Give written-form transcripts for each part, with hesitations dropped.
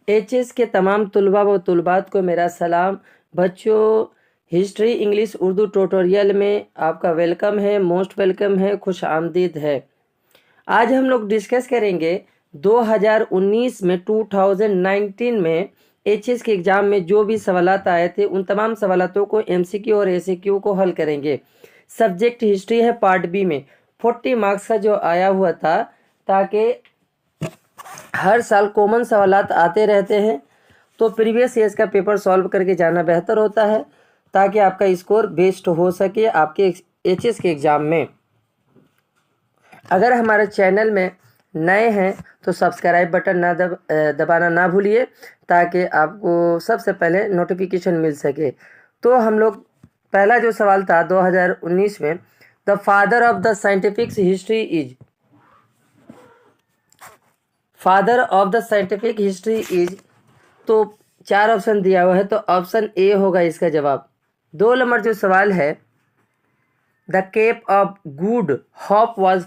HS के तमाम तुलबा व तुलबात को मेरा सलाम। बच्चों, हिस्ट्री इंग्लिश उर्दू ट्यूटोरियल में आपका वेलकम है, मोस्ट वेलकम है, खुश आमदीद है। आज हम लोग डिस्कस करेंगे 2019 में 2019 में एचएस के एग्जाम में जो भी सवालात आए थे उन तमाम सवालातों को एमसीक्यू और एसएक्यू को हल करेंगे। सब्जेक्ट हिस्ट्री है पार्ट बी में 40 मार्क्स का जो आया हुआ था, ताकि हर साल कॉमन सवालात आते रहते हैं तो प्रीवियस ईयर्स का पेपर सॉल्व करके जाना बेहतर होता है, ताकि आपका स्कोर बेस्ट हो सके आपके एचएस के एग्ज़ाम में। अगर हमारे चैनल में नए हैं तो सब्सक्राइब बटन दबाना ना भूलिए, ताकि आपको सबसे पहले नोटिफिकेशन मिल सके। तो हम लोग पहला जो सवाल था 2019 में, the father of the scientific history is, father of the scientific history is, तो 4 ऑप्शन दिया हुआ है, तो ऑप्शन ए होगा इसका जवाब। 2 नंबर जो सवाल है, the Cape of Good Hope was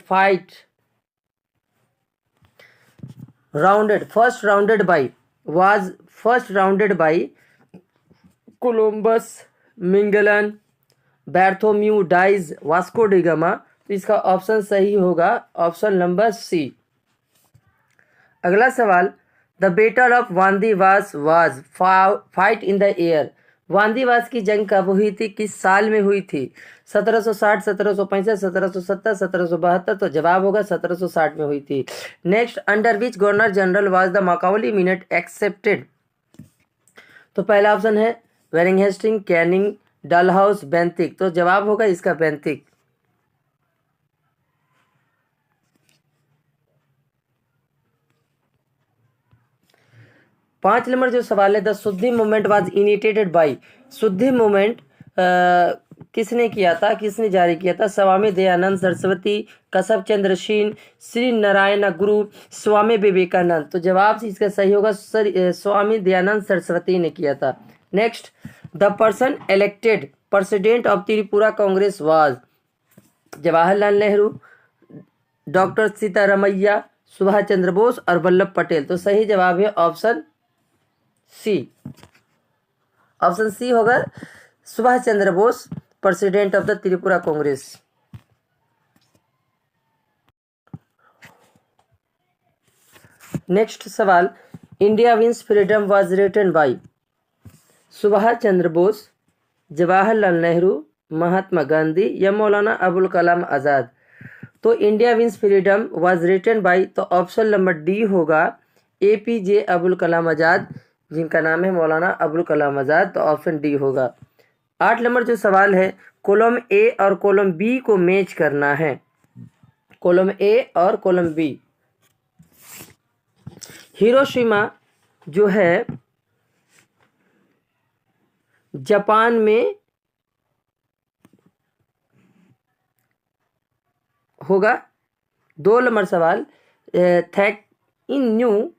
first rounded by Columbus, Magellan, Bartholomew Dias, Vasco da Gama. तो इसका ऑप्शन सही होगा ऑप्शन नंबर सी। अगला सवाल, the battle of Wandiwash was fight in the year. Wandiwash की जंग कब हुई थी, किस साल में हुई थी? 1760, 1765, 1770, 1772। तो जवाब होगा 1760 में हुई थी। Next, under which governor general was the Macaulay minute accepted. तो पहला ऑप्शन है Warren Hastings, Canning, Dalhousie, Bentinck. तो जवाब होगा इसका बेंतिक। पाँच नंबर जो सवाल है, द शुद्धि मूवमेंट वाज इनिशिएटेड बाय। शुद्धि मूवमेंट किसने किया था, किसने जारी किया था? स्वामी दयानंद सरस्वती, कसब चंद्र सेन, श्री नारायण गुरु, स्वामी विवेकानंद। तो जवाब इसका सही होगा स्वामी दयानंद सरस्वती ने किया था। Next, the person elected president of Tripura Congress was. Jawaharlal Nehru, doctor Sitaramayya, Subhash Chandra Bose और वल्लभ पटेल। तो सही जवाब है ऑप्शन सी। ऑप्शन सी होगा Subhash Chandra Bose, president of the Tripura Congress. Next सवाल, India wins freedom was written by. Subhash Chandra Bose, Jawaharlal Nehru, Mahatma Gandhi या मौलाना अबुल कलाम आज़ाद। तो India wins freedom was written by, तो ऑप्शन नंबर डी होगा एपीजे अबुल कलाम आज़ाद, जिनका नाम है मौलाना अबुल कलाम आज़ाद। तो ऑप्शन डी होगा। 8 नंबर जो सवाल है, कॉलम ए और कॉलम बी को मैच करना है। कॉलम ए और कॉलम बी। हिरोशिमा जो है जापान में होगा। 2 नंबर सवाल, थैक इन न्यू,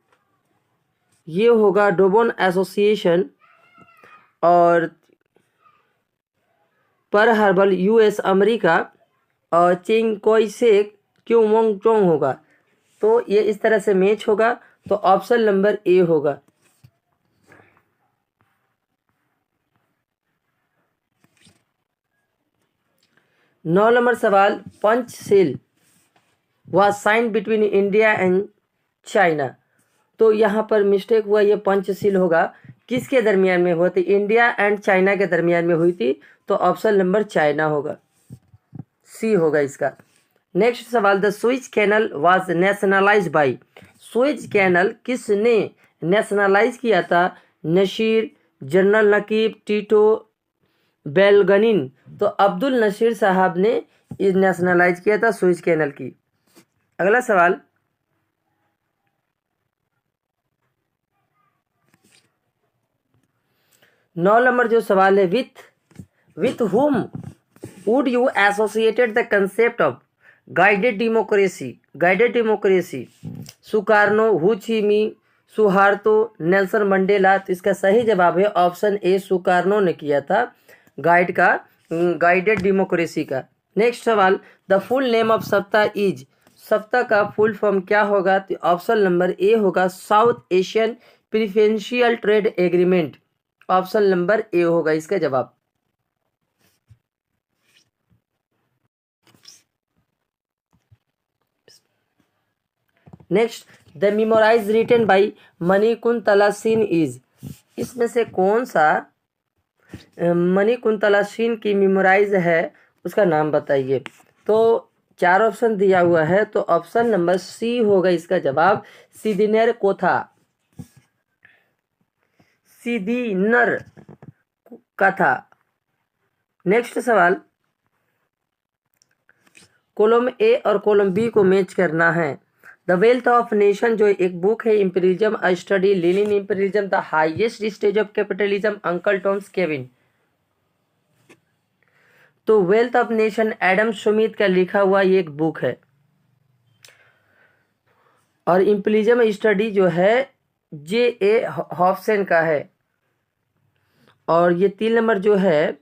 ये होगा डोबोन एसोसिएशन, और पर हर्बल यूएस अमेरिका, और चिंग सेक क्यों मोंग चोंग होगा। तो ये इस तरह से मैच होगा, तो ऑप्शन नंबर ए होगा। नौ नंबर सवाल, Panchsheel was sign between India and China. तो यहाँ पर मिस्टेक हुआ, ये पंचशील होगा किसके दरमियान में हुआ थी? इंडिया एंड चाइना के दरमियान में हुई थी। तो ऑप्शन नंबर चाइना होगा, सी होगा इसका। नेक्स्ट सवाल, the Suez canal was nationalize by. Suez canal किसने नेशनलाइज किया था? Nasser, general Naguib, Tito, Bulganin. तो अब्दुल नशीर साहब ने नेशनलाइज किया था सुएज कैनल की। अगला सवाल, 9 नंबर जो सवाल है, with whom would you associated the concept of guided democracy. Sukarno, who ची मी, सुहार्तो, नेल्सन मंडेला। तो इसका सही जवाब है ऑप्शन ए, सुकार्नो ने किया था गाइडेड डेमोक्रेसी का। नेक्स्ट सवाल, द फुल नेम ऑफ सप्ताह इज। सप्ताह का फुल फॉर्म क्या होगा? तो ऑप्शन नंबर ए होगा South Asian preferential trade agreement. Option number A होगा इसका जवाब। Next, the memorise written by Manikuntala Sen is. इसमें से कौन सा मणिकुंतला सेन की मेमोराइज है उसका नाम बताइए। तो 4 ऑप्शन दिया हुआ है, तो ऑप्शन नंबर सी होगा इसका जवाब, सिदिनेर कोथा, सिदिनर कथा। नेक्स्ट सवाल, कॉलम ए और कॉलम बी को मैच करना है। द वेल्थ ऑफ नेशन जो एक बुक है, imperialism a study, Lenin imperialism, the highest stage of capitalism, Uncle Tom's Cabin. तो wealth of nation Adam Smith का लिखा हुआ ये एक बुक है, और इंपीरियलिज्म स्टडी जो है जे ए हॉफसन का है, और ये 3 नंबर जो है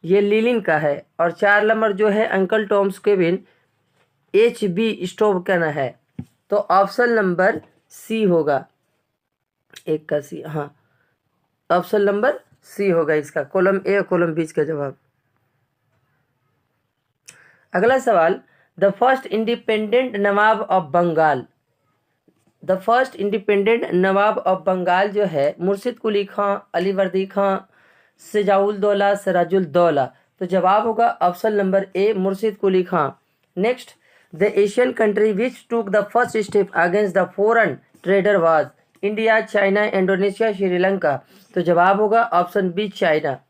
ये लेनिन का है, और 4 नंबर जो है Uncle Tom's Cabin H B स्टोवकन है। तो ऑप्शन नंबर सी होगा, एक का सी, हाँ ऑप्शन नंबर सी होगा इसका, कॉलम ए और कॉलम बी का जवाब। अगला सवाल, the first independent nawab of Bengal. The first independent nawab of Bengal जो है मुर्शिद कुली खां, अलीवर्दी खां, सिजाउल-दौला, सिराजुल-दौला। तो जवाब होगा option number A, Murshid Quli Khan. Next, the Asian country which took the first step against the foreign trader was India, China, Indonesia, Sri Lanka. तो जवाब होगा ऑप्शन बी, चाइना।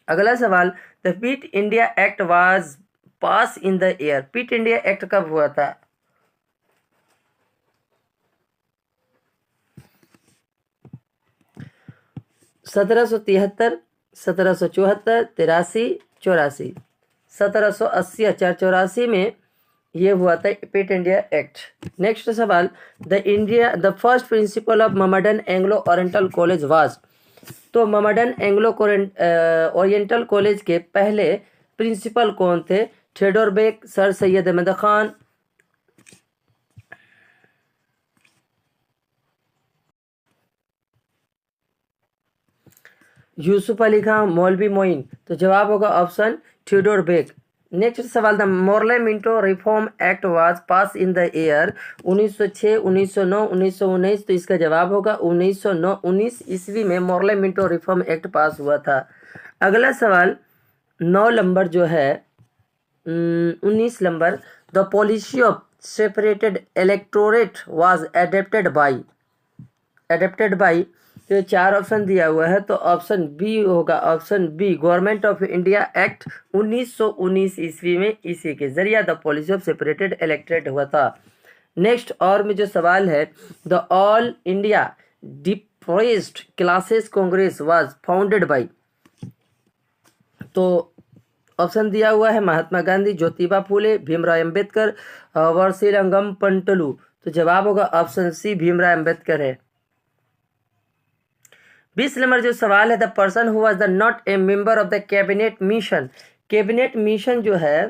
अगला सवाल, the Quit India act was pass in the year. Quit India act कब हुआ था? सत्रह सौ 1774, 83, 84। 1780 84 में ये हुआ था क्विट इंडिया एक्ट। नेक्स्ट सवाल, the first principal of Mohammedan Anglo Oriental college was. तो मोहम्मदन एंग्लो ओरिएंटल कॉलेज के पहले प्रिंसिपल कौन थे? Theodore Beck, sir Syed Ahmad Khan, Yusuf Ali Khan, Maulvi Moin. तो जवाब होगा ऑप्शन थियोडोर बेक। नेक्स्ट सवाल, the Morley Minto reform act was pass in the year 1906, 1909, 1919। तो इसका जवाब होगा 1909, 19 ईस्वी में Morley Minto reform act pass हुआ था। अगला सवाल 9 नंबर जो है 19 number, the policy of separated electorate was adapted by. तो 4 ऑप्शन दिया हुआ है, तो ऑप्शन बी होगा, option B, government of India act 1919 ईस्वी में इसी के जरिए the policy of separated electorate हुआ था। नेक्स्ट और में जो सवाल है, the all India depressed classes congress was founded by. तो ऑप्शन दिया हुआ है महात्मा गांधी, ज्योतिबा फूले, भीमराव अंबेडकर, वरसीरंगम पंतलू। तो जवाब होगा ऑप्शन सी, भीमराव अंबेडकर है। 20 नंबर जो सवाल है, the person who was the not a member of the cabinet mission. Cabinet mission जो है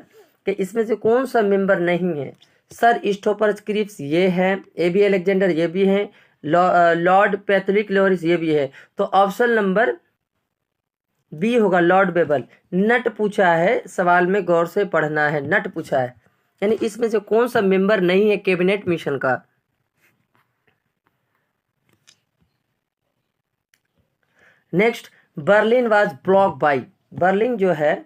कि इसमें से कौन सा मेंबर नहीं है? सर स्टोफर क्रिप्स ये है, ए बी अलेक्जेंडर ये भी है, लॉर्ड पैट्रिक लॉरेंस ये भी है। तो ऑप्शन नंबर बी होगा, लॉर्ड बेबल। नट पूछा है सवाल में, गौर से पढ़ना है, नट पूछा है, यानी इसमें से कौन सा मेंबर नहीं है कैबिनेट मिशन का? Next, Berlin was block by. Berlin जो है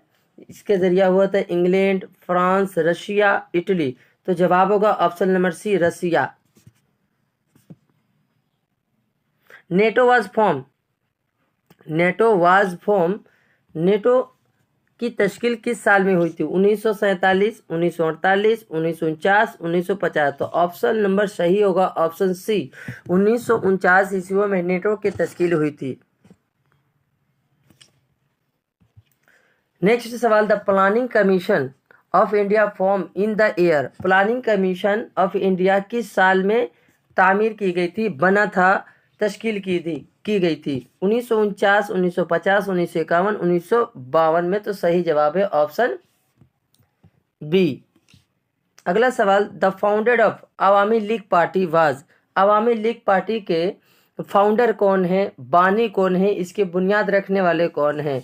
इसके जरिया हुआ था इंग्लैंड, फ्रांस, रशिया, इटली। तो जवाब होगा option number C, Russia. NATO was form. NATO की तश्कील किस साल में हुई थी? 1947, 1948, 1949, 1950। तो ऑप्शन नंबर सही होगा ऑप्शन सी, 1949 ईस्वी में नेटो की तश्कील हुई थी। नेक्स्ट सवाल, the planning commission of India form in the year. Planning commission of India किस साल में तामीर की गई थी, बना था, तश्कील की गई थी? 1949, 1950, 1951, 1952 में। तो सही जवाब है ऑप्शन बी। अगला सवाल, the founded of Awami League party was. Awami League party के फाउंडर कौन है, बानी कौन है, इसके बुनियाद रखने वाले कौन हैं?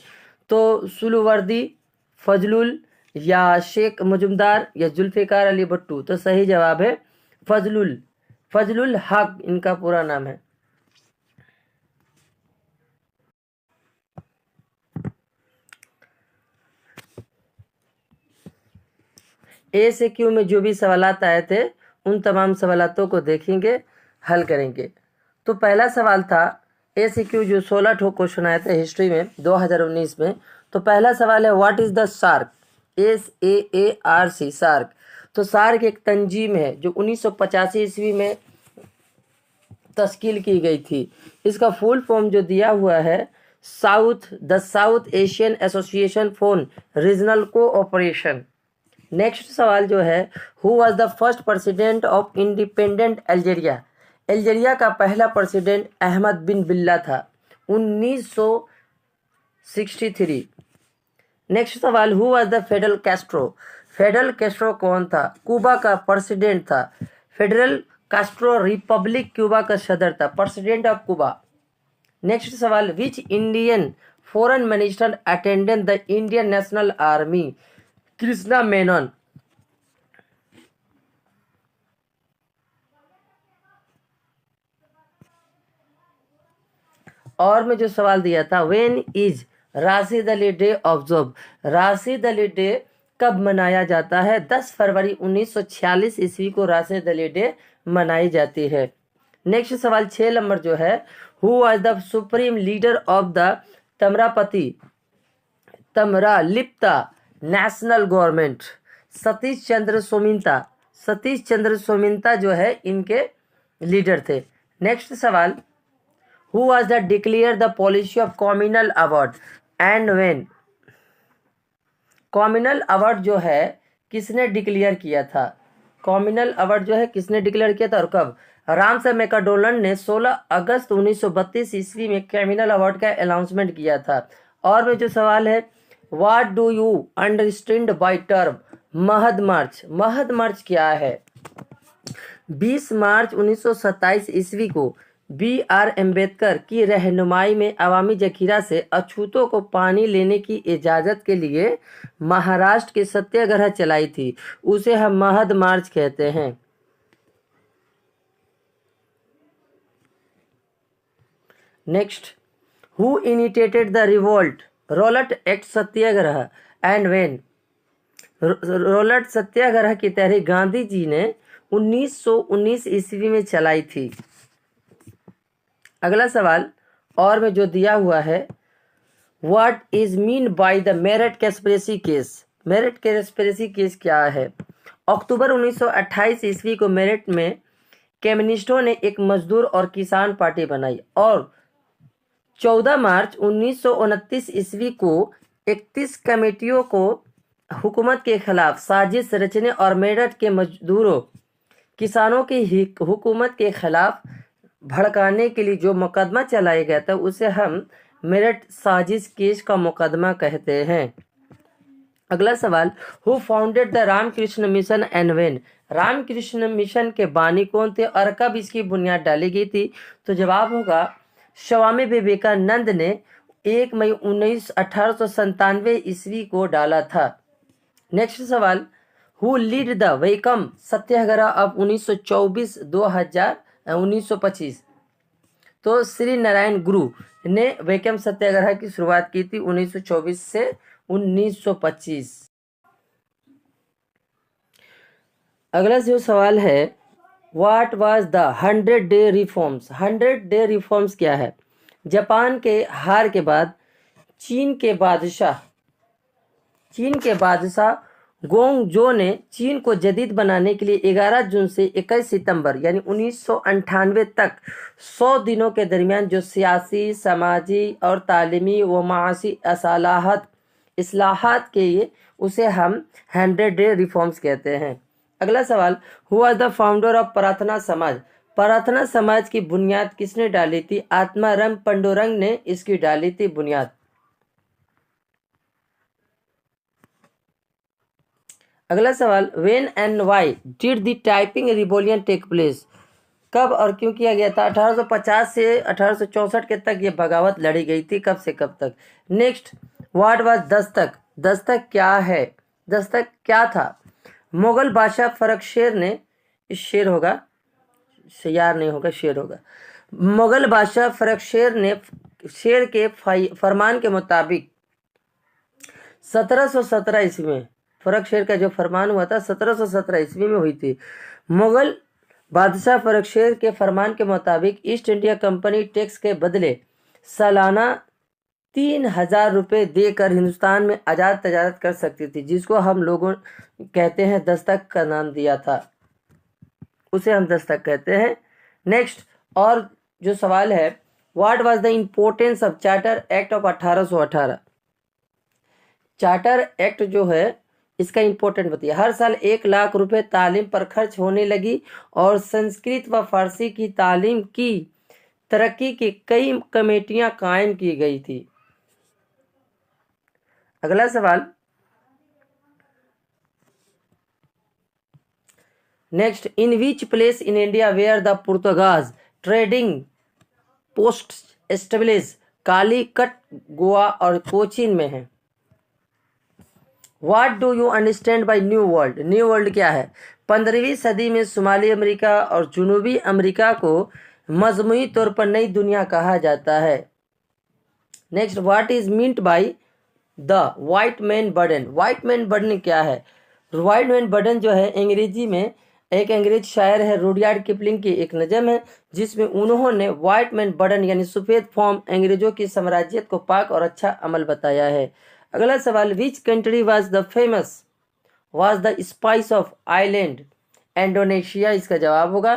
तो सुलवर्दी, फजलुल या शेख मजुमदार या जुल्फ़िकार अली भुट्टो। तो सही जवाब है फजलुल, फजलुल हक इनका पूरा नाम है। ए से क्यू में जो भी सवालात आए थे उन तमाम सवालातों को देखेंगे, हल करेंगे। तो पहला सवाल था ए से क्यू, जो 16 ठो क्वेश्चन आए थे हिस्ट्री में 2019 में। तो पहला सवाल है what is the SAARC, SAARC, SAARC. तो सार्क एक तंजीम है जो 1985 ईस्वी में तश्कील की गई थी। इसका फुल फॉर्म जो दिया हुआ है the south Asian association for regional cooperation. Next सवाल जो है who was the first president of independent Algeria. Algeria का पहला प्रेसिडेंट अहमद बिन बिल्ला था 1963। नेक्स्ट सवाल who was the federal Castro. Federal Castro कौन था? क्यूबा का प्रेसिडेंट था। फेडरल कैस्ट्रो रिपब्लिक क्यूबा का सदर था, प्रेसिडेंट ऑफ क्यूबा। नेक्स्ट सवाल which Indian foreign minister attended the Indian national army. Krishna Menon. और में जो सवाल दिया था when is Rashid Ali day observe. Rashid Ali day कब मनाया जाता है? 10 फरवरी 1946 ईस्वी को राशिद अली डे मनाई जाती है। नेक्स्ट सवाल 6 नंबर जो है who was the supreme leader of the Tamralipta national government. Satish Chandra Samanta. Satish Chandra Samanta जो है इनके लीडर थे। नेक्स्ट सवाल who was the declare the policy of communal award and when. Communal award जो है किसने डिक्लेयर किया था? कॉम्युनल अवार्ड जो है किसने डिक्लेयर किया था और कब? रामसर मैकडोनल्ड ने 16 अगस्त 1932 ईस्वी में कॉम्युनल अवार्ड का अनाउंसमेंट किया था। और में जो सवाल है what do you understand by term Mahad march. Mahad march क्या है? 20 मार्च 1927 ईस्वी को BR अम्बेडकर की रहनुमाई में अवामी जखीरा से अछूतों को पानी लेने की इजाज़त के लिए महाराष्ट्र की सत्याग्रह चलाई थी, उसे हम महद मार्च कहते हैं। Next who initiated the revolt Rowlatt act satyagraha and when. Rowlatt satyagraha की तहरीक गांधी जी ने 1919 ईस्वी में चलाई थी। अगला सवाल और में जो दिया हुआ है what is mean by the Meerut conspiracy case. Meerut conspiracy case क्या है? अक्टूबर 1928 ईस्वी को मेरठ में कम्युनिस्टों ने एक मजदूर और किसान पार्टी बनाई और 14 मार्च 1929 ईस्वी को 31 कमेटियों को हुकूमत के खिलाफ साजिश रचने और मेरठ के मजदूरों किसानों की हुकूमत के खिलाफ भड़काने के लिए जो मुकदमा चलाया गया था उसे हम मेरठ साजिश केस का मुकदमा कहते हैं। अगला सवाल who founded the Ramakrishna mission and when. Ramakrishna mission के बानी कौन थे और कब इसकी बुनियाद डाली गई थी? तो जवाब होगा स्वामी विवेकानंद ने 1 मई 1897 ईस्वी को डाला था। नेक्स्ट सवाल who lead the vacuum Satyagraha of 1924 तो श्री नारायण गुरु ने वैकम सत्याग्रह की शुरुआत की थी 1924 से 1925। अगला जो सवाल है what was the 100 day reforms. 100 day reforms क्या है? जापान के हार के बाद चीन के बादशाह गोंगजो ने चीन को जदीद बनाने के लिए 11 जून से 21 सितंबर यानी 1998 तक 100 दिनों के दरमियान जो सियासी, समाजी और तालीमी व माशी इस्लाहात के लिए उसे हम 100 डे रिफॉर्म्स कहते हैं। अगला सवाल who was the founder of प्रार्थना समाज। प्रार्थना समाज की बुनियाद किसने डाली थी? आत्माराम पंडुरंग ने इसकी डाली थी बुनियाद। अगला सवाल when and why did the typing revolution take place. कब और क्यों किया गया था? 1850 से 1864 के तक ये बगावत लड़ी गई थी। कब से कब तक? Next, what was Dastak? Dastak क्या है? दस्तक क्या था? मुगल बादशाह फर्रुखशेर ने, शेर होगा, शेयार नहीं होगा, शेर होगा। मुगल बादशाह फर्रुखशेर ने शेर के फरमान के मुताबिक 1717 ईस्वी में, फर्रुखशेर का जो फरमान हुआ था 1717 ईस्वी में हुई थी। मुगल बादशाह फर्रुखशेर के फरमान के मुताबिक ईस्ट इंडिया कंपनी टैक्स के बदले सालाना 3000 रुपये देकर हिंदुस्तान में आज़ाद तजारत कर सकती थी, जिसको हम लोगों कहते हैं दस्तक का नाम दिया था, उसे हम दस्तक कहते हैं। नेक्स्ट, और जो सवाल है, what was the importance of charter act of 1818? Charter act जो है इसका इंपॉर्टेंट बताइए। हर साल 1 लाख रुपए तालीम पर खर्च होने लगी और संस्कृत व फारसी की तालीम की तरक्की की कई कमेटियां कायम की गई थी। अगला सवाल, next, in which place in India were the Portuguese trading post establish? Calicut, Goa और कोचीन में है। What do you understand by new world? New world क्या है? 15वीं सदी में शुमाली अमेरिका और जनूबी अमेरिका को मजमूई तौर पर नई दुनिया कहा जाता है। Next, what is meant by the white man burden? White man burden क्या है? व्हाइट मैन बर्डन जो है अंग्रेजी में, एक अंग्रेज शायर है रुडयार्ड किपलिंग की एक नज़म है, जिसमें उन्होंने व्हाइट मैन बर्डन यानी सफ़ेद फॉर्म अंग्रेजों की साम्राज्यत को पाक और अच्छा अमल बताया है। अगला सवाल, which country was the famous was the spice of island? Indonesia इसका जवाब होगा।